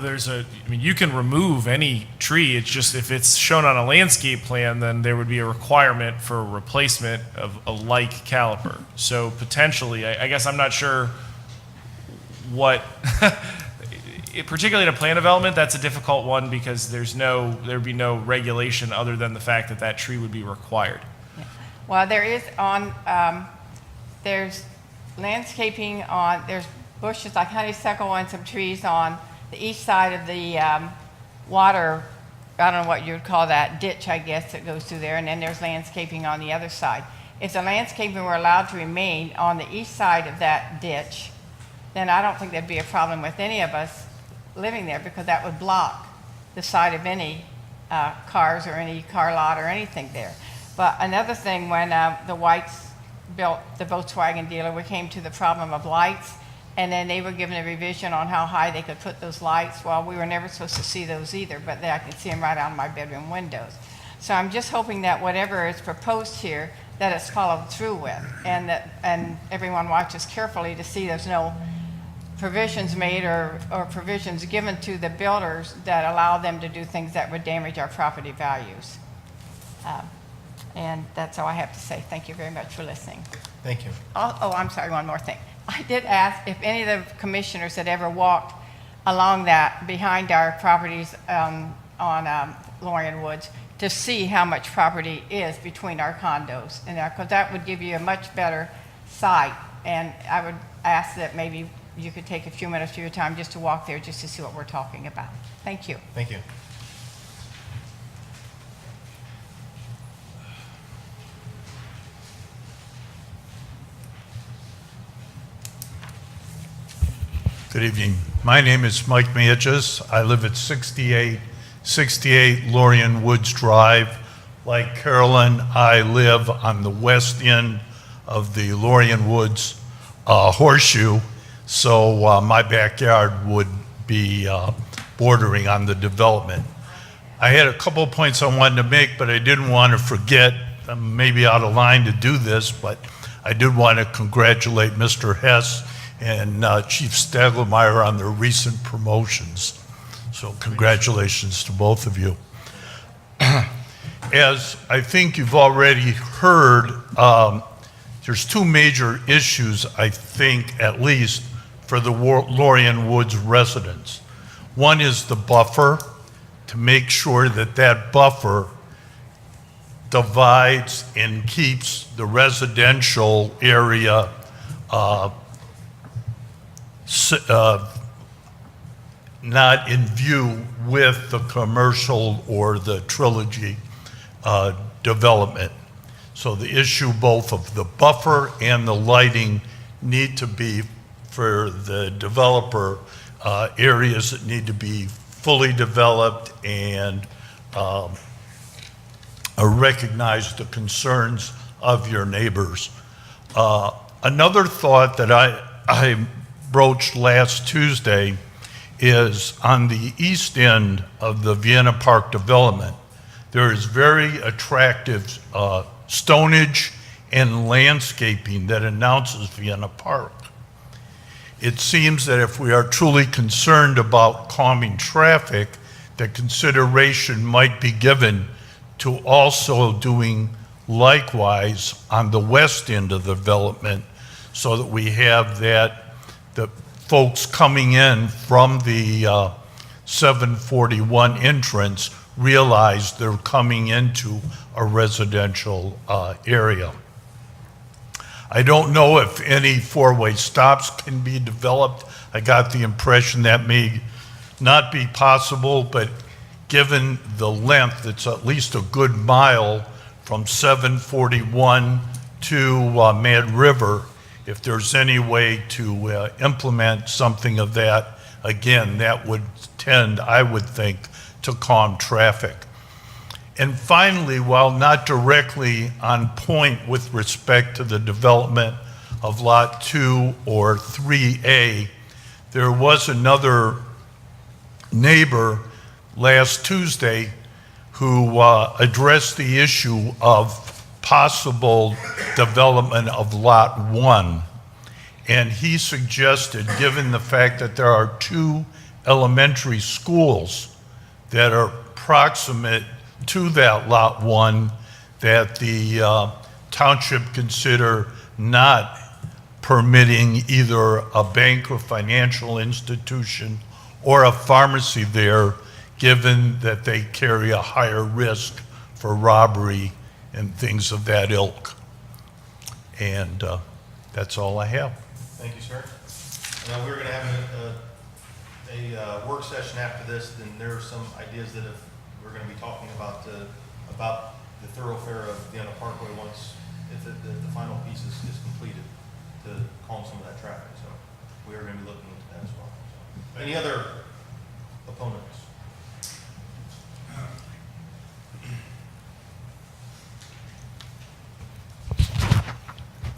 you can remove any tree. It's just if it's shown on a landscape plan, then there would be a requirement for a replacement of a like caliper. So potentially, I guess I'm not sure what, particularly in a plan development, that's a difficult one, because there'd be no regulation other than the fact that that tree would be required.
Yeah. Well, there's landscaping there's bushes like honeysuckle and some trees on the east side of the water, I don't know what you would call that, ditch, I guess, that goes through there, and then there's landscaping on the other side. If the landscaping were allowed to remain on the east side of that ditch, then I don't think there'd be a problem with any of us living there, because that would block the side of any cars or any car lot or anything there. But another thing, when the Whites built the Volkswagen dealer, we came to the problem of lights, and then they were given a revision on how high they could put those lights. Well, we were never supposed to see those either, but I can see them right out of my bedroom windows. So I'm just hoping that whatever is proposed here, that it's followed through with, and everyone watches carefully to see there's no provisions made or provisions given to the builders that allow them to do things that would damage our property values. And that's all I have to say. Thank you very much for listening.
Thank you.
Oh, I'm sorry, one more thing. I did ask if any of the commissioners had ever walked along that behind our properties on Lorraine Woods to see how much property is between our condos, and because that would give you a much better sight. And I would ask that maybe you could take a few minutes of your time just to walk there, just to see what we're talking about. Thank you.
Thank you.
Good evening. My name is Mike Mietches. I live at 6868 Lorien Woods Drive. Like Carolyn, I live on the west end of the Lorien Woods horseshoe, so my backyard would be bordering on the development. I had a couple of points I wanted to make, but I didn't want to forget. I'm maybe out of line to do this, but I did want to congratulate Mr. Hess and Chief Stagelmeyer on their recent promotions. So congratulations to both of you. As I think you've already heard, there's two major issues, I think, at least, for the Lorien Woods residents. One is the buffer, to make sure that that buffer divides and keeps the residential area not in view with the commercial or the trilogy development. So the issue both of the buffer and the lighting need to be, for the developer, areas that need to be fully developed and recognize the concerns of your neighbors. Another thought that I broached last Tuesday is on the east end of the Vienna Park development. There is very attractive stonage and landscaping that announces Vienna Park. It seems that if we are truly concerned about calming traffic, that consideration might be given to also doing likewise on the west end of the development, so that we have that the folks coming in from the 741 entrance realize they're coming into a residential area. I don't know if any four-way stops can be developed. I got the impression that may not be possible, but given the length, it's at least a good mile from 741 to Mad River. If there's any way to implement something of that, again, that would tend, I would think, to calm traffic. And finally, while not directly on point with respect to the development of Lot 2 or 3A, there was another neighbor last Tuesday who addressed the issue of possible development of Lot 1. And he suggested, given the fact that there are two elementary schools that are proximate to that Lot 1, that the township consider not permitting either a bank or financial institution or a pharmacy there, given that they carry a higher risk for robbery and things of that ilk. And that's all I have.
Thank you, sir. We're going to have a work session after this, and there are some ideas that we're going to be talking about the thoroughfare of Vienna Parkway once the final piece is completed, to calm some of that traffic. So we are going to be looking into that as well. So, any other opponents?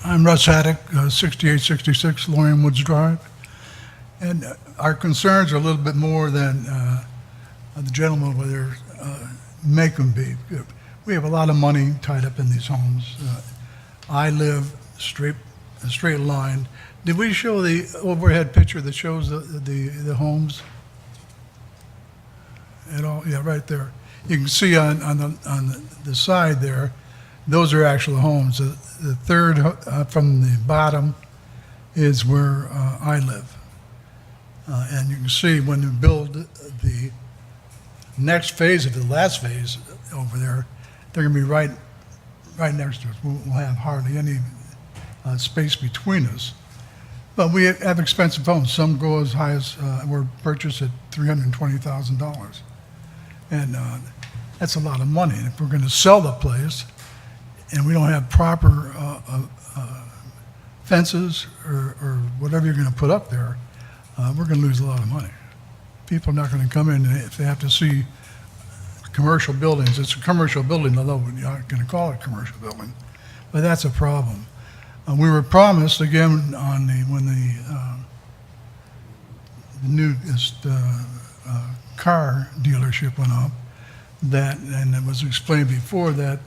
I'm Russ Haddock, 6866 Lorien Woods Drive. And our concerns are a little bit more than the gentleman over there make them be. We have a lot of money tied up in these homes. I live straight line. Did we show the overhead picture that shows the homes at all? Yeah, right there. You can see on the side there, those are actual homes. The third from the bottom is where I live. And you can see when you build the next phase of the last phase over there, they're going to be right next to us. We'll have hardly any space between us. But we have expensive homes. Some go as high as, were purchased at $320,000. And that's a lot of money. And if we're going to sell the place and we don't have proper fences or whatever you're going to put up there, we're going to lose a lot of money. People are not going to come in if they have to see commercial buildings. It's a commercial building, although you're not going to call it a commercial building. But that's a problem. We were promised again on when the newest car dealership went up, that, and it was explained before, that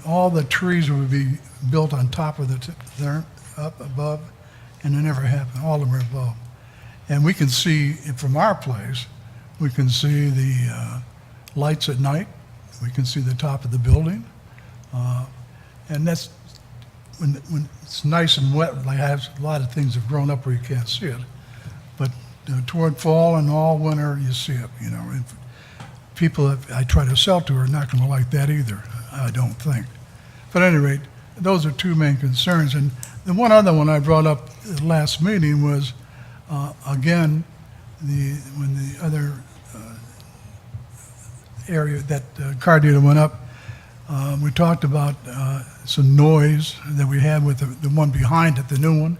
all the trees would be built on top of they're up above, and it never happened. All of them are above. And we can see from our place, we can see the lights at night. We can see the top of the building. And that's when it's nice and wet, like a lot of things have grown up where you can't see it. But toward fall and all winter, you see it, you know. And people that I try to sell to are not going to like that either, I don't think. But at any rate, those are two main concerns. And the one other one I brought up at the last meeting was, again, when the other area that car dealer went up, we talked about some noise that we had with the one behind it, the new one,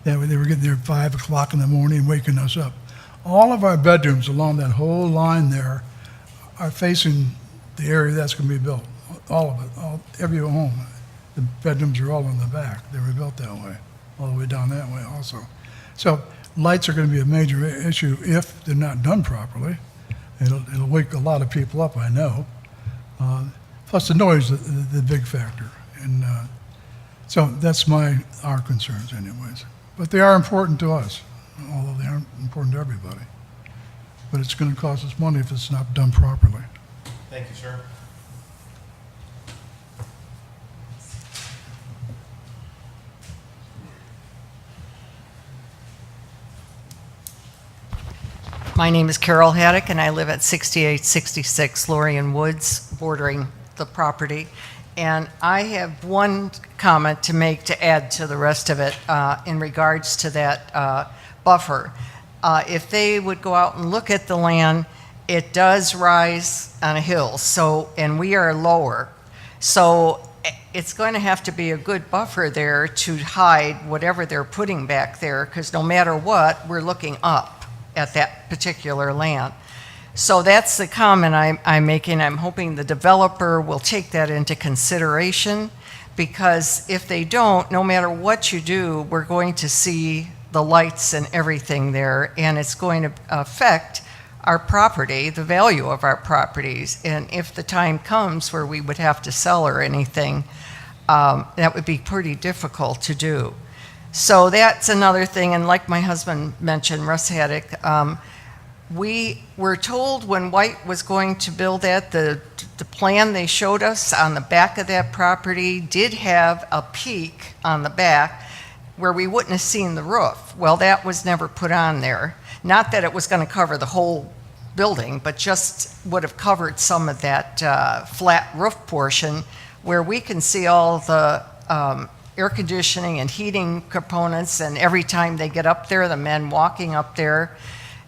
that they were getting there at 5 o'clock in the morning and waking us up. All of our bedrooms along that whole line there are facing the area that's going to be built. All of it, every home. The bedrooms are all in the back. They were built that way, all the way down that way also. So lights are going to be a major issue if they're not done properly. It'll wake a lot of people up, I know. Plus the noise, the big factor. And so that's our concerns anyways. But they are important to us, although they aren't important to everybody. But it's going to cost us money if it's not done properly.
Thank you, sir.
My name is Carol Haddock, and I live at 6866 Lorien Woods, bordering the property. And I have one comment to make to add to the rest of it in regards to that buffer. If they would go out and look at the land, it does rise on a hill, and we are lower. So it's going to have to be a good buffer there to hide whatever they're putting back there, because no matter what, we're looking up at that particular land. So that's the comment I'm making. I'm hoping the developer will take that into consideration, because if they don't, no matter what you do, we're going to see the lights and everything there, and it's going to affect our property, the value of our properties. And if the time comes where we would have to sell or anything, that would be pretty difficult to do. So that's another thing, and like my husband mentioned, Russ Haddock, we were told when White was going to build that, the plan they showed us on the back of that property did have a peak on the back where we wouldn't have seen the roof. Well, that was never put on there. Not that it was going to cover the whole building, but just would have covered some of that flat roof portion where we can see all the air conditioning and heating components, and every time they get up there, the men walking up there.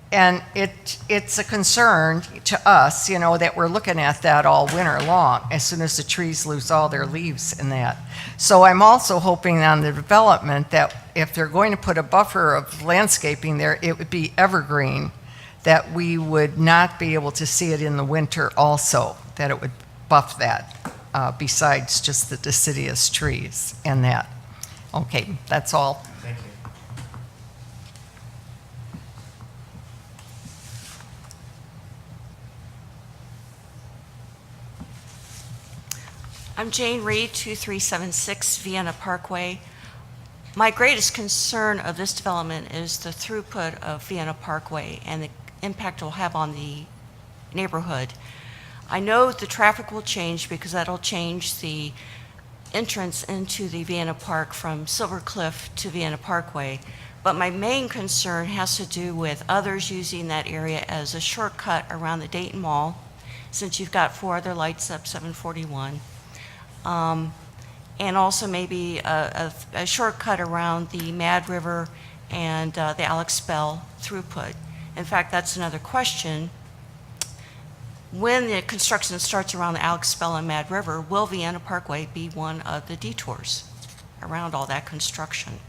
And it's a concern to us, you know, that we're looking at that all winter long, as soon as the trees lose all their leaves and that. So I'm also hoping on the development that if they're going to put a buffer of landscaping there, it would be evergreen, that we would not be able to see it in the winter also, that it would buff that. Besides just the deciduous trees and that. Okay, that's all.
Thank you.
I'm Jane Reed, 2376 Vienna Parkway. My greatest concern of this development is the throughput of Vienna Parkway and the impact it will have on the neighborhood. I know the traffic will change because that'll change the entrance into the Vienna Park from Silver Cliff to Vienna Parkway. But my main concern has to do with others using that area as a shortcut around the Dayton Mall, since you've got 4 other lights up 741. and also maybe a shortcut around the Mad River and the Alex Bell throughput. In fact, that's another question. When the construction starts around the Alex Bell and Mad River, will Vienna Parkway be one of the detours around all that construction?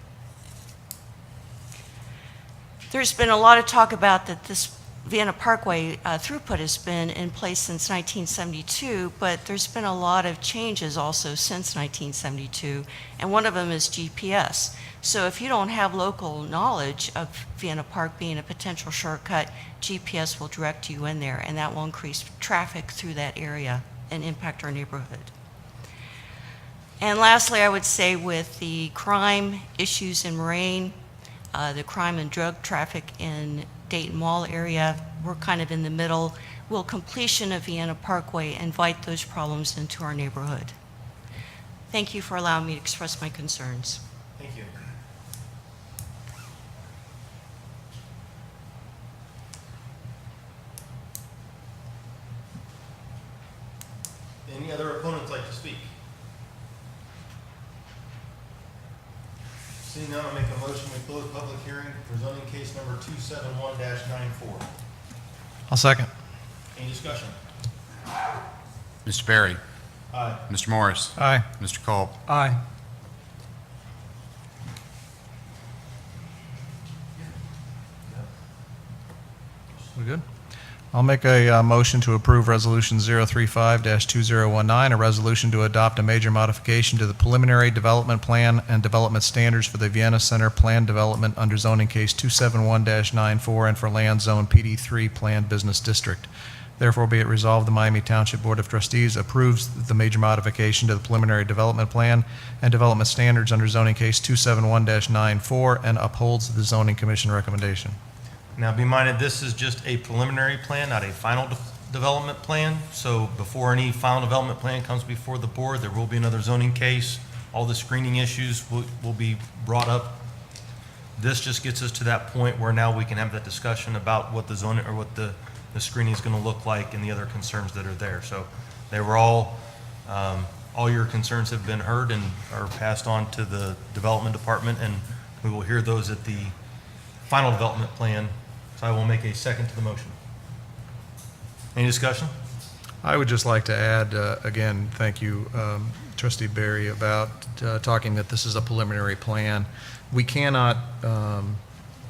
There's been a lot of talk about that this Vienna Parkway throughput has been in place since 1972, but there's been a lot of changes also since 1972, and one of them is GPS. So if you don't have local knowledge of Vienna Park being a potential shortcut, GPS will direct you in there, and that will increase traffic through that area and impact our neighborhood. And lastly, I would say with the crime issues in Moraine, the crime and drug traffic in Dayton Mall area, we're kind of in the middle. Will completion of Vienna Parkway invite those problems into our neighborhood? Thank you for allowing me to express my concerns.
Thank you. Any other opponents like to speak? Seeing none, I'll make a motion we close public hearing for zoning case number 271-94.
I'll second.
Any discussion?
Mr. Berry.
Aye.
Mr. Morris.
Aye.
Mr. Culp.
Aye. We good? I'll make a motion to approve Resolution 035-2019, a resolution to adopt a major modification to the preliminary development plan and development standards for the Vienna Center Plan Development under zoning case 271-94 and for land zone PD3 Planned Business District. Therefore, be it resolved, the Miami Township Board of Trustees approves the major modification to the preliminary development plan and development standards under zoning case 271-94 and upholds the zoning commission recommendation.
Now, be minded, this is just a preliminary plan, not a final development plan. So before any final development plan comes before the board, there will be another zoning case. All the screening issues will be brought up. This just gets us to that point where now we can have that discussion about what the zoning or what the screening is going to look like and the other concerns that are there. So they were all your concerns have been heard and are passed on to the development department, and we will hear those at the final development plan. So I will make a second to the motion. Any discussion?
I would just like to add, again, thank you, Trustee Berry, about talking that this is a preliminary plan. We cannot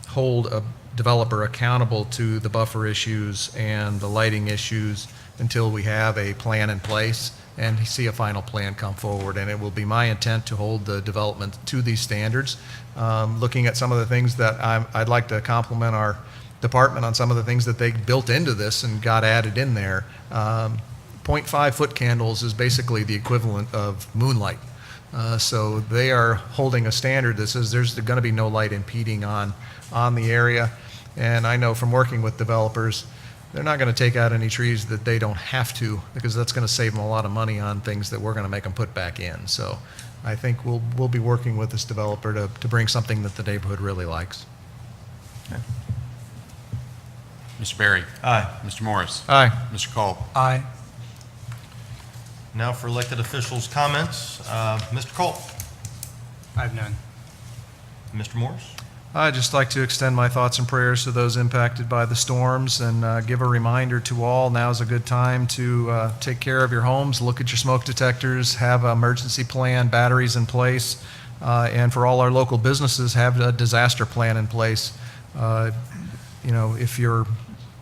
hold a developer accountable to the buffer issues and the lighting issues until we have a plan in place and see a final plan come forward. And it will be my intent to hold the development to these standards. Looking at some of the things that I'd like to compliment our department on some of the things that they built into this and got added in there. 0.5 foot candles is basically the equivalent of moonlight. So they are holding a standard that says there's going to be no light impeding on the area. And I know from working with developers, they're not going to take out any trees that they don't have to, because that's going to save them a lot of money on things that we're going to make them put back in. So I think we'll be working with this developer to bring something that the neighborhood really likes.
Okay.
Mr. Berry.
Aye.
Mr. Morris.
Aye.
Mr. Culp.
Aye.
Now for elected officials' comments. Mr. Culp.
I have none.
Mr. Morris.
I'd just like to extend my thoughts and prayers to those impacted by the storms and give a reminder to all, now's a good time to take care of your homes, look at your smoke detectors, have an emergency plan, batteries in place, and for all our local businesses, have a disaster plan in place. If your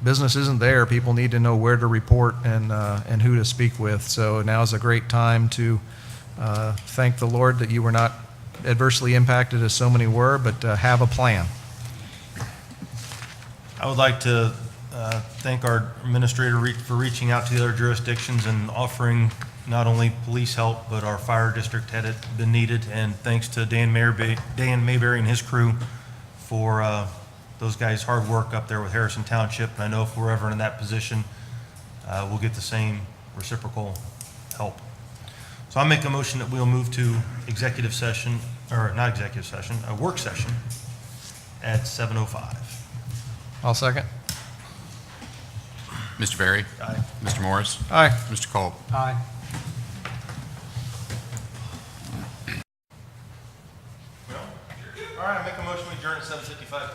business isn't there, people need to know where to report and who to speak with. So now's a great time to thank the Lord that you were not adversely impacted as so many were, but have a plan.
I would like to thank our administrator for reaching out to the other jurisdictions and offering not only police help, but our fire district had it been needed. And thanks to Dan Mayberry and his crew for those guys' hard work up there with Harrison Township. And I know if we're ever in that position, we'll get the same reciprocal help. So I make a motion that we'll move to executive session, or not executive session, a work session at 7:05.
I'll second.
Mr. Berry.
Aye.
Mr. Morris.
Aye.
Mr. Culp.
Aye.
755